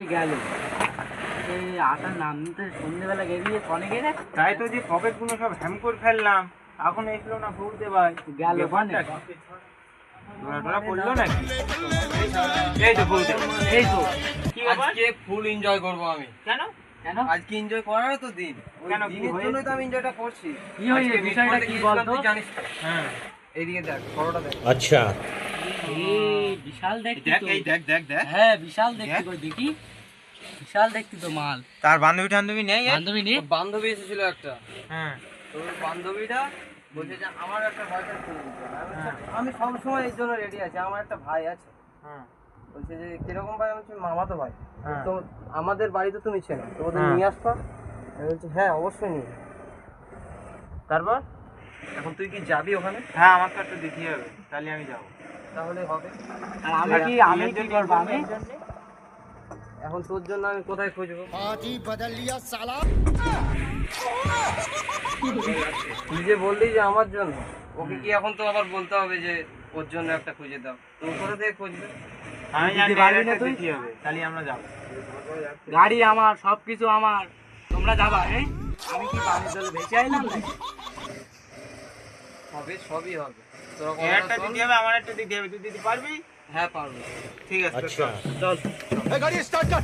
গেল এই আটার নামতে সন্ধ্যেবেলা গেলিয়ে কনে গেলে তাই তো যে পকেট গুলো সব হ্যাম করে ফেললাম, এখন এসলো না বলতে ভাই গেল কনে ধরা পড়লো নাকি? এই তো বলতে, এই তো কি ব্যাপার? আজকে ফুল এনজয় করব আমি। কেন? কেন আজকে এনজয় করার তো দিন। কেন, কি দিনের হয়েছে? জন্যই তো আমি এনজয়টা করছি। কি হয়েছে আজকে বিষয়টা মিটফোর্ডে কি গিয়েছিলাম, বলতো? তুই জানিস তো। হ্যাঁ এইদিকে দেখ, ফটোটা দেখ। अच्छा এই বিশাল দেখতি দেখ, তো এই দেখ দেখ দেখ। হ্যাঁ বিশাল দেখতি কই দেখি বিশাল দেখতি তো মাল তার বান্ধবী টান্ধবী নেই এর? বান্ধবী নি তোর বান্ধবী এসেছিল একটা, হ্যাঁ তোর বান্ধবীটা বলছে যে আমার একটা বয়ফ্রেন্ড করে দিতে হবে। হ্যাঁ। আমি সবসময় এই জন্য রেডি আছি, আমার একটা ভাই আছে। হ্যাঁ বলছে যে কিরকম ভাই? আমি বলছি মামাতো ভাই। হ্যাঁ। তো আমাদের বাড়িতে তুমি চেনো, তো ওদের হ্যাঁ। নিয়ে আসবা। আমি বলছি হ্যাঁ অবশ্যই নিয়ে। তারপর? এখন তুই কি যাবি ওখানে? হ্যাঁ, আমার তো একটু দিতে হবে, তাহলে আমি যাবো। তাহলে হবে। আর আমি কি করব আমি এখন তোর জন্য আমি কোথায় খুঁজবো? তুই যে বললি যে আমার জন্য, ওকে কি এখন তো আবার বলতে হবে যে ওর জন্য একটা খুঁজে দাও? তো ও কোথা থেকে খুঁজবে? আমি দিতে জানি পারবি না একটা তুই? দিতে হবে, তাহলে আমরা যাবো। গাড়ি আমার সবকিছু আমার তোমরা যাবা এই আমি কি পানি জলে ভেসে আইলাম নাকি হবে, সবই হবে। তোরা এর কথাটা একটা শোন। দিতে হবে, আমার একটা দিতে হবে, তুই দিতে পারবি? হ্যাঁ পারবো। ঠিক আছে, তো अच्छा চল। চল गाड़ी स्टार्ट कर